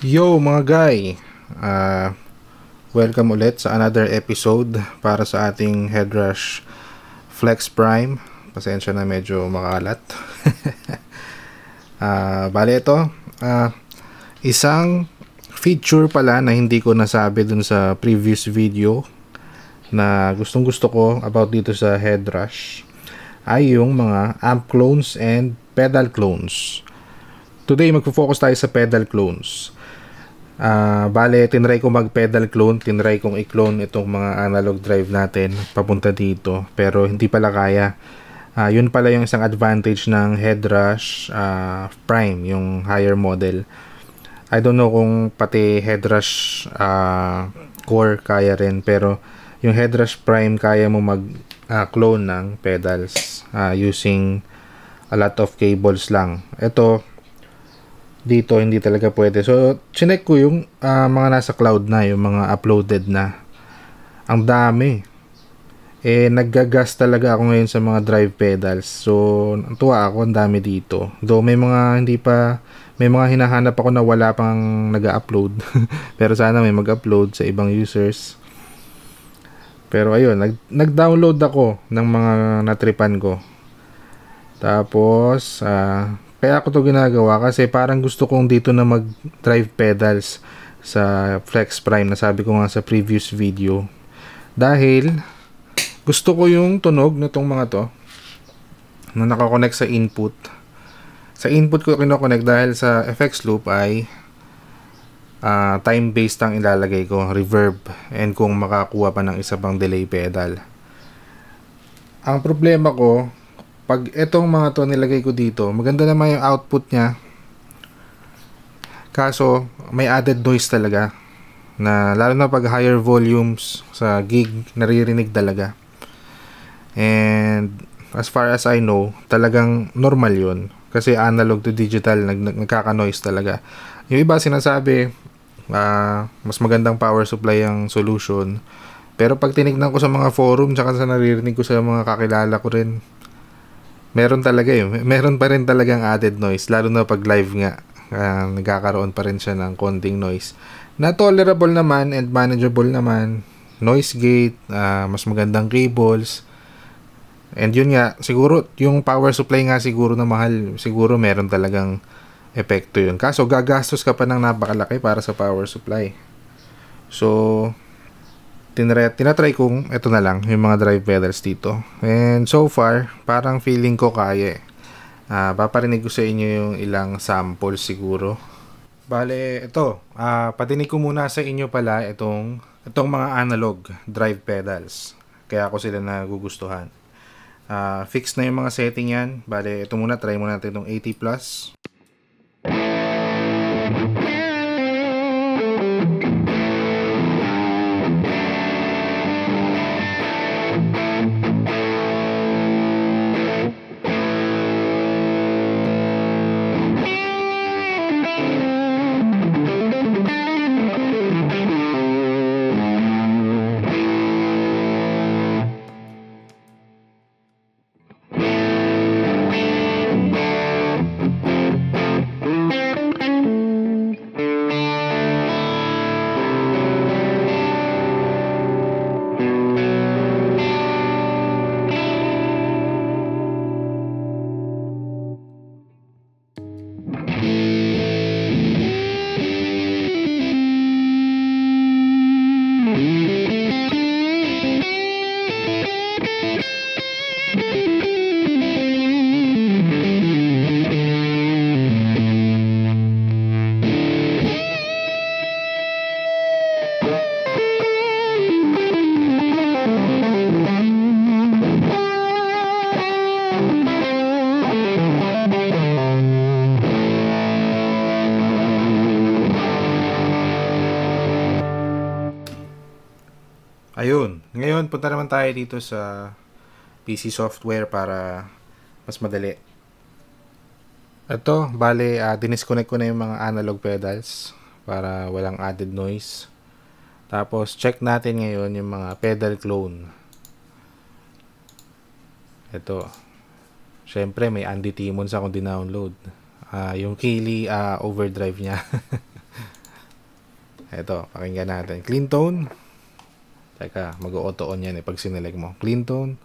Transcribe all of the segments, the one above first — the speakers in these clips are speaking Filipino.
Yo mga guy, uh, welcome ulit sa another episode para sa ating Headrush Flex Prime. Pasensya na medyo makalat. Bale ito, isang feature pala na hindi ko nasabi dun sa previous video na gustong gusto ko about dito sa Headrush ay yung mga amp clones and pedal clones. Today magfo-focus tayo sa pedal clones. Bale, tinry ko mag-pedal clone, tinry kong i-clone itong mga analog drive natin papunta dito, pero hindi pala kaya. Yun pala yung isang advantage ng Headrush Prime, yung higher model. I don't know kung pati Headrush Core kaya rin, pero yung Headrush Prime kaya mo mag-clone ng pedals using a lot of cables lang. Ito dito hindi talaga pwede. So, chinek ko yung mga nasa cloud na, yung mga uploaded na. Ang dami. Naggagas talaga ako ngayon sa mga drive pedals. So, tuwa ako, ang dami dito. Though may mga may mga hinahanap ako na wala pang nag-upload. Pero sana may mag-upload sa ibang users. Pero ayun, nag-download ako ng mga natripan ko. Tapos, kaya ako to ginagawa kasi parang gusto kong dito na mag-drive pedals sa Flex Prime na sabi ko nga sa previous video. Dahil gusto ko yung tunog nitong mga to na nakakonect sa input. Sa input ko kinoconnect dahil sa effects loop ay time-based ang ilalagay ko, reverb, and kung makakuha pa ng isa pang delay pedal. Ang problema ko, pag etong mga to nilagay ko dito, maganda naman yung output niya. Kaso, may added noise talaga. Na, lalo na pag higher volumes sa gig, naririnig talaga. And, as far as I know, talagang normal yun. Kasi analog to digital, nagkaka-noise talaga. Yung iba sinasabi, mas magandang power supply ang solution. Pero pag tinignan ko sa mga forum, tsaka sa naririnig ko sa mga kakilala ko rin, meron talaga meron pa rin talagang added noise, lalo na pag live nga, nagkakaroon pa rin siya ng konting noise na tolerable naman and manageable naman. Noise gate, mas magandang cables, and yun nga, siguro yung power supply nga siguro na mahal, siguro meron talagang epekto yun. Kaso gagastos ka pa ng napakalaki para sa power supply. So tinatry kong ito na lang, yung mga drive pedals dito. And so far, parang feeling ko kaya. Paparinig ko sa inyo yung ilang samples siguro. Bale, ito. Patinig ko muna sa inyo pala itong mga analog drive pedals. Kaya ako sila nagugustuhan. Fix na yung mga setting yan. Bale, ito muna. Try muna natin itong 80 plus. Ayun. Ngayon, punta naman tayo dito sa PC software para mas madali. Ito, bale, dinisconnect ko na yung mga analog pedals para walang added noise. Tapos, check natin ngayon yung mga pedal clone. Ito. Syempre, may Andy Timmons akong dinownload. Yung Keeley overdrive niya. ito, pakinggan natin. Clean tone. Teka, mag-auto on yan pag sinelect mo. Clean tone.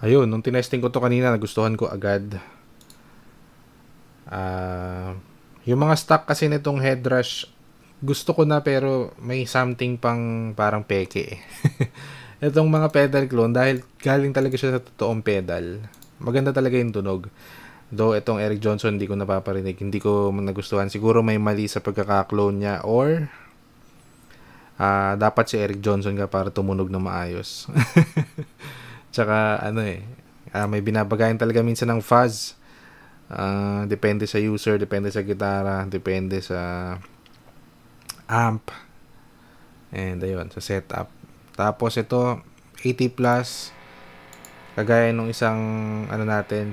Ayun, nung tinesting ko to kanina, nagustuhan ko agad. Yung mga stock kasi nitong headrush, gusto ko na pero may something pang parang peke. Itong mga pedal clone, dahil galing talaga siya sa totoong pedal, maganda talaga yung tunog. Though itong Eric Johnson, hindi ko napaparinig, hindi ko nagustuhan. Siguro may mali sa pagkaka-clone niya or dapat si Eric Johnson ka para tumunog na maayos. Tsaka may binabagayan talaga minsan ng fuzz. Depende sa user, depende sa gitara, depende sa amp. And ayun, sa setup. Tapos ito, 80 plus. Kagaya nung isang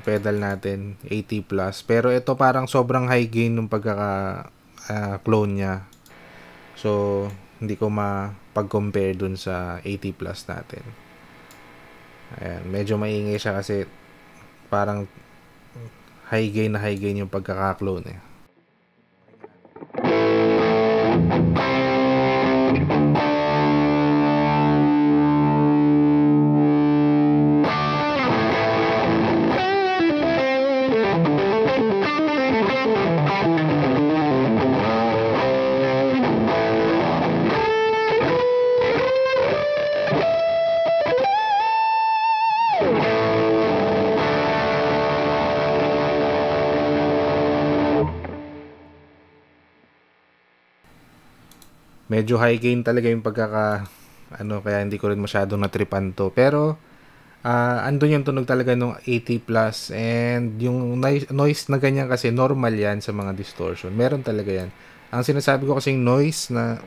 pedal natin, 80 plus. Pero ito parang sobrang high gain nung pagkaka-clone niya. So, hindi ko mapag-compare dun sa 80 plus natin. Ayan, medyo maingay siya kasi parang high gain yung pagkaka-clone eh. Medyo high gain talaga yung kaya hindi ko rin masyadong natripan to. Pero, andun yung tunog talaga nung 80 plus and yung noise na ganyan kasi normal yan sa mga distortion. Meron talaga yan. Ang sinasabi ko kasing noise na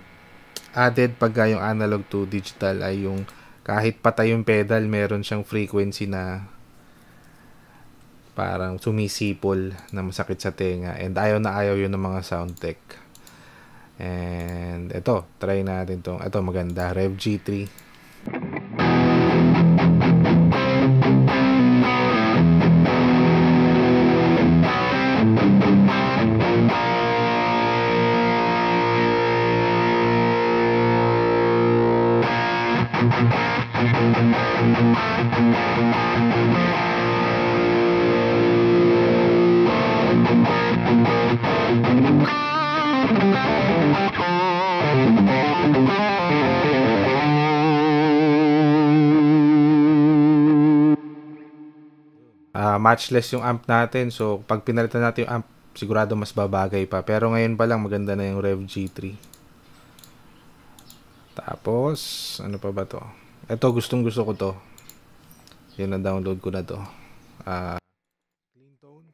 added pagka yung analog to digital ay yung kahit patay yung pedal, meron siyang frequency na parang sumisipol na masakit sa tenga and ayaw na ayaw yun ng mga sound tech. And ito, try natin to. Ito maganda, Rev G3. Matchless yung amp natin. So, pag pinalitan natin yung amp, sigurado mas babagay pa. Pero ngayon pa lang, maganda na yung Rev G3. Tapos, ano pa ba to? Ito, gustong gusto ko to. Yun, na-download ko na to. Clean tone.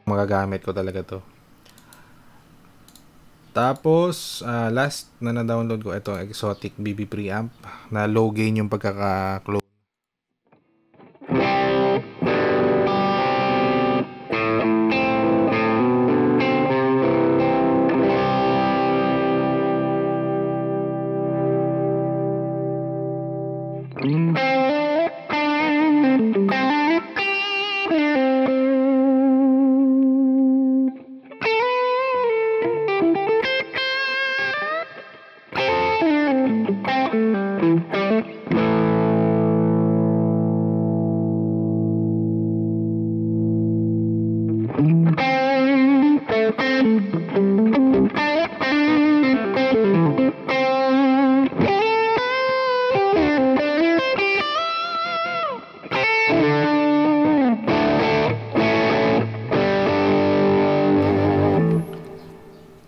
Magagamit ko talaga to. Tapos, last na na-download ko, ito, Exotic BB preamp na low gain yung pagkaka-clone.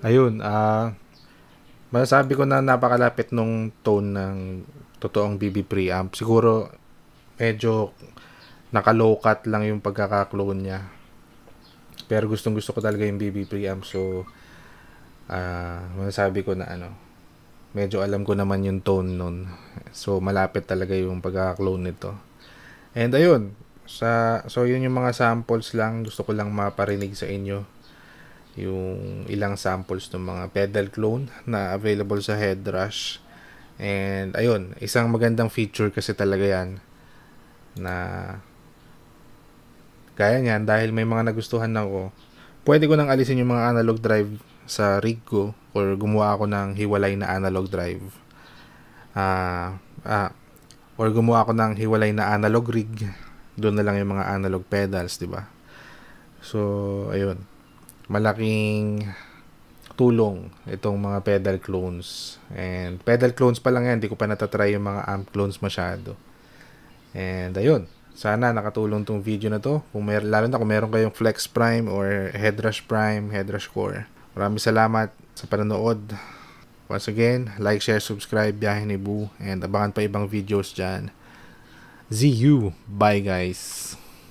Ayun, masasabi ko na napakalapit nung tone ng totoong BB preamp. Siguro medyo naka-low cut lang yung pagkaka-clone niya. Pero gustong gusto ko talaga yung BB preamp. So, masasabi ko na medyo alam ko naman yung tone nun. So, malapit talaga yung pagkaka-clone nito. And ayun, so yun yung mga samples lang. Gusto ko lang maparinig sa inyo yung ilang samples ng mga pedal clone na available sa Headrush. And ayun, isang magandang feature kasi talaga yan na gaya niyan, dahil may mga nagustuhan ako, pwede ko nang alisin yung mga analog drive sa rig ko or gumawa ako ng hiwalay na analog drive. Or gumawa ako ng hiwalay na analog rig. Doon na lang yung mga analog pedals, di ba? So, ayun. Malaking tulong itong mga pedal clones. And pedal clones pa lang yan, hindi ko pa natatry yung mga amp clones masyado. And ayun, sana nakatulong tong video na to. Lalo na kung meron kayong Flex Prime or Headrush Prime, Headrush Core. Maraming salamat sa panonood. Once again, like, share, subscribe, Biyahe ni Boo. And abangan pa ibang videos dyan. See you. Bye guys.